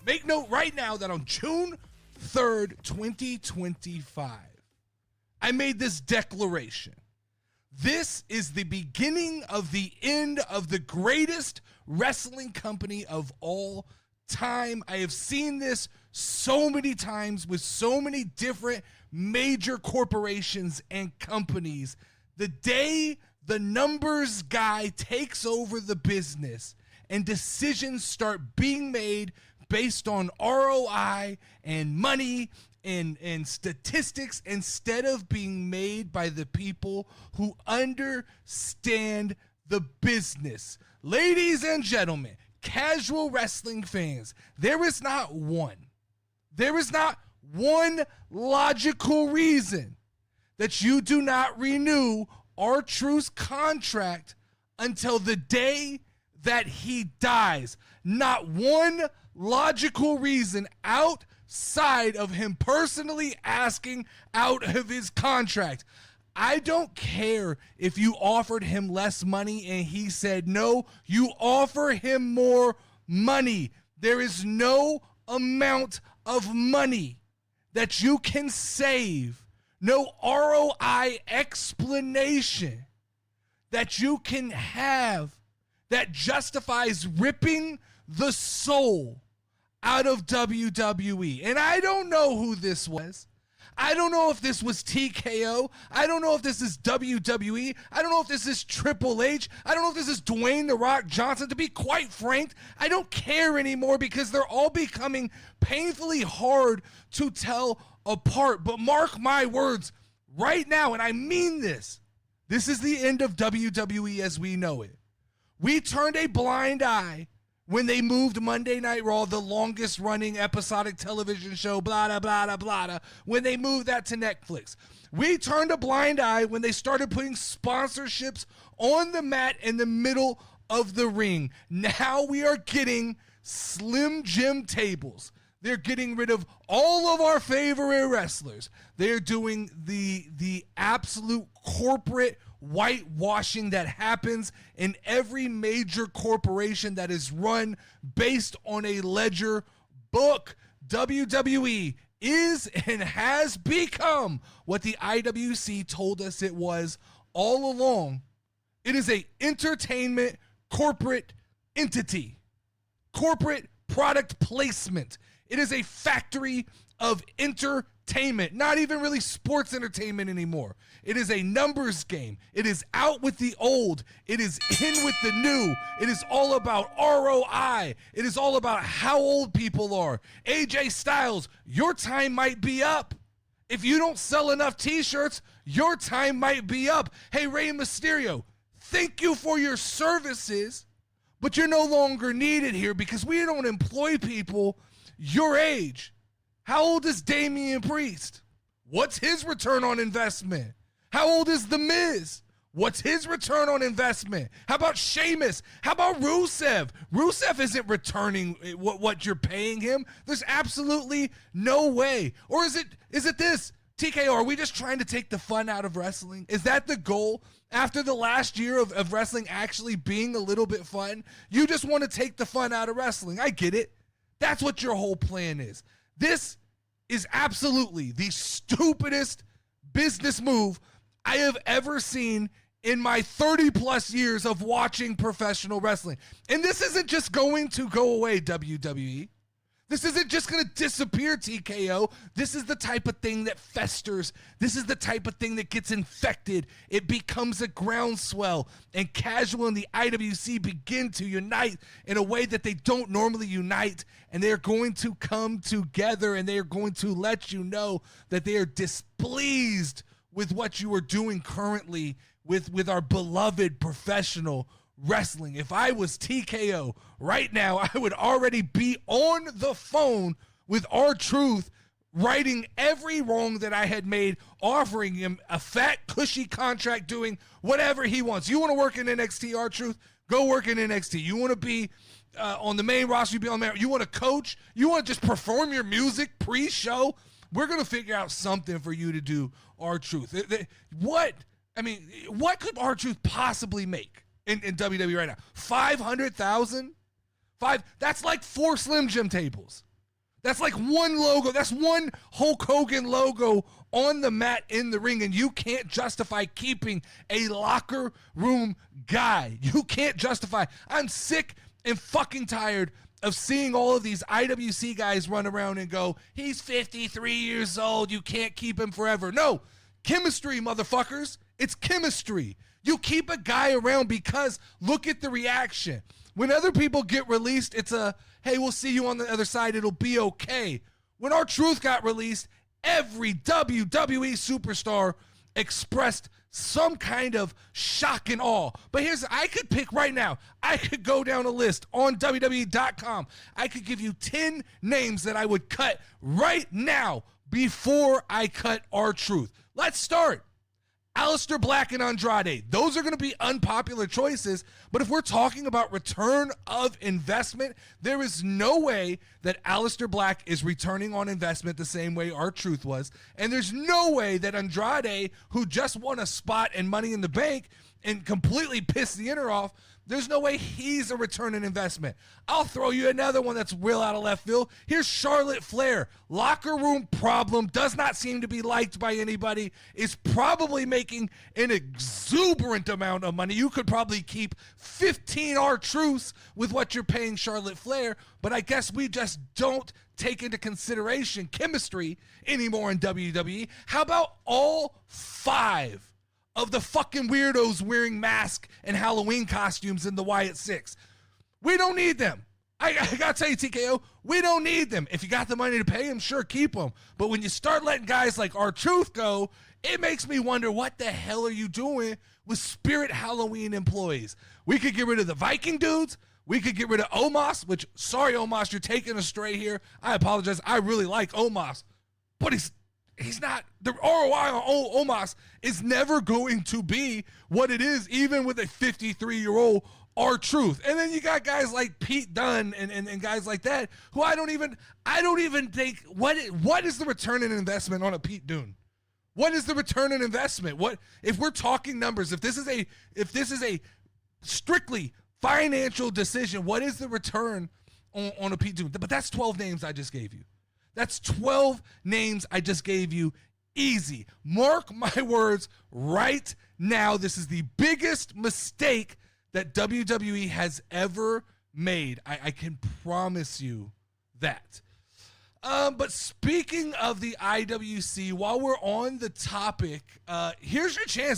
Make note right now that on June 3rd, 2025, I made this declaration. This is the beginning of the end of the greatest wrestling company of all time. I have seen this so many times with so many different major corporations and companies. The day the numbers guy takes over the business and decisions start being made based on ROI and money and statistics instead of being made by the people who understand the business. Ladies and gentlemen, casual wrestling fans, there is not one logical reason that you do not renew R-Truth's contract until the day that he dies. Not one logical reason outside of him personally asking out of his contract. I don't care if you offered him less money and he said no. You offer him more money. There is no amount of money that you can save, no ROI explanation that you can have that justifies ripping the soul out of WWE. And I don't know who this was. I don't know if this was TKO. I don't know if this is WWE. I don't know if this is Triple H. I don't know if this is Dwayne "The Rock" Johnson. To be quite frank, I don't care anymore because they're all becoming painfully hard to tell apart. But mark my words right now, and I mean this is the end of WWE as we know it. We turned a blind eye when they moved Monday Night Raw, the longest running episodic television show, blah, blah, blah, blah, blah, when they moved that to Netflix. We turned a blind eye when they started putting sponsorships on the mat in the middle of the ring. Now we are getting Slim Jim tables. They're getting rid of all of our favorite wrestlers. They're doing the absolute corporate whitewashing that happens in every major corporation that is run based on a ledger book. WWE is and has become what the IWC told us it was all along. It is a entertainment corporate entity, corporate product placement. It is a factory of entertainment, not even really sports entertainment anymore. It is a numbers game. It is out with the old. It is in with the new. It is all about ROI. It is all about how old people are. AJ Styles, your time might be up. If you don't sell enough t-shirts, your time might be up. Hey, Rey Mysterio, thank you for your services, but you're no longer needed here because we don't employ people your age. How old is Damian Priest? What's his return on investment? How old is The Miz? What's his return on investment? How about Sheamus? How about Rusev? Rusev isn't returning what you're paying him. There's absolutely no way. Or is it this? TKO, are we just trying to take the fun out of wrestling? Is that the goal? After the last year of wrestling actually being a little bit fun, you just want to take the fun out of wrestling. I get it. That's what your whole plan is. This is absolutely the stupidest business move I have ever seen in my 30 plus years of watching professional wrestling. And this isn't just going to go away, WWE. This isn't just going to disappear, TKO. This is the type of thing that festers. This is the type of thing that gets infected. It becomes a groundswell, and Casual and the IWC begin to unite in a way that they don't normally unite, and they're going to come together, and they are going to let you know that they are displeased with what you are doing currently with our beloved professional wrestling. If I was TKO right now, I would already be on the phone with R-Truth, righting every wrong that I had made, offering him a fat, cushy contract, doing whatever he wants. You want to work in NXT, R-Truth? Go work in NXT. You want to be on the main roster? You be on the main. You want to coach? You want to just perform your music pre-show? We're going to figure out something for you to do, R-Truth. What could R-Truth possibly make in WWE right now? 500,000? That's like 4 Slim Jim tables. That's like one logo. That's one Hulk Hogan logo on the mat in the ring, and you can't justify keeping a locker room guy. You can't justify. I'm sick and fucking tired of seeing all of these IWC guys run around and go, he's 53 years old, you can't keep him forever. No, chemistry, motherfuckers. It's chemistry. You keep a guy around because look at the reaction. When other people get released, it's a, hey, we'll see you on the other side, it'll be okay. When R-Truth got released, every WWE superstar expressed some kind of shock and awe. But I could pick right now. I could go down a list on WWE.com. I could give you 10 names that I would cut right now before I cut R-Truth. Let's start. Aleister Black and Andrade. Those are going to be unpopular choices, but if we're talking about return of investment, there is no way that Aleister Black is returning on investment the same way R-Truth was, and there's no way that Andrade, who just won a spot in Money in the Bank and completely pissed the inner off, there's no way he's a return on investment. I'll throw you another one that's real out of left field. Here's Charlotte Flair. Locker room problem, does not seem to be liked by anybody, is probably making an exuberant amount of money. You could probably keep 15 R-Truths with what you're paying Charlotte Flair, but I guess we just don't take into consideration chemistry anymore in WWE. How about all 5 of the fucking weirdos wearing masks and Halloween costumes in the Wyatt Six? We don't need them. I gotta tell you, TKO, we don't need them. If you got the money to pay them, sure, keep them. But when you start letting guys like R-Truth go, it makes me wonder, what the hell are you doing with Spirit Halloween employees? We could get rid of the Viking dudes. We could get rid of Omos, which, sorry, Omos, you're taking us astray here. I apologize. I really like Omos, but he's not, the ROI on Omos is never going to be what it is, even with a 53-year-old R-Truth. And then you got guys like Pete Dunne and guys like that who I don't even think, what is the return on investment on a Pete Dunne? What is the return on investment? What if we're talking numbers? If this is a strictly financial decision, what is the return on a Pete Dunne? But that's 12 names I just gave you. That's 12 names I just gave you. Easy. Mark my words right now. This is the biggest mistake that WWE has ever made. I can promise you that. But speaking of the IWC, while we're on the topic, here's your chance.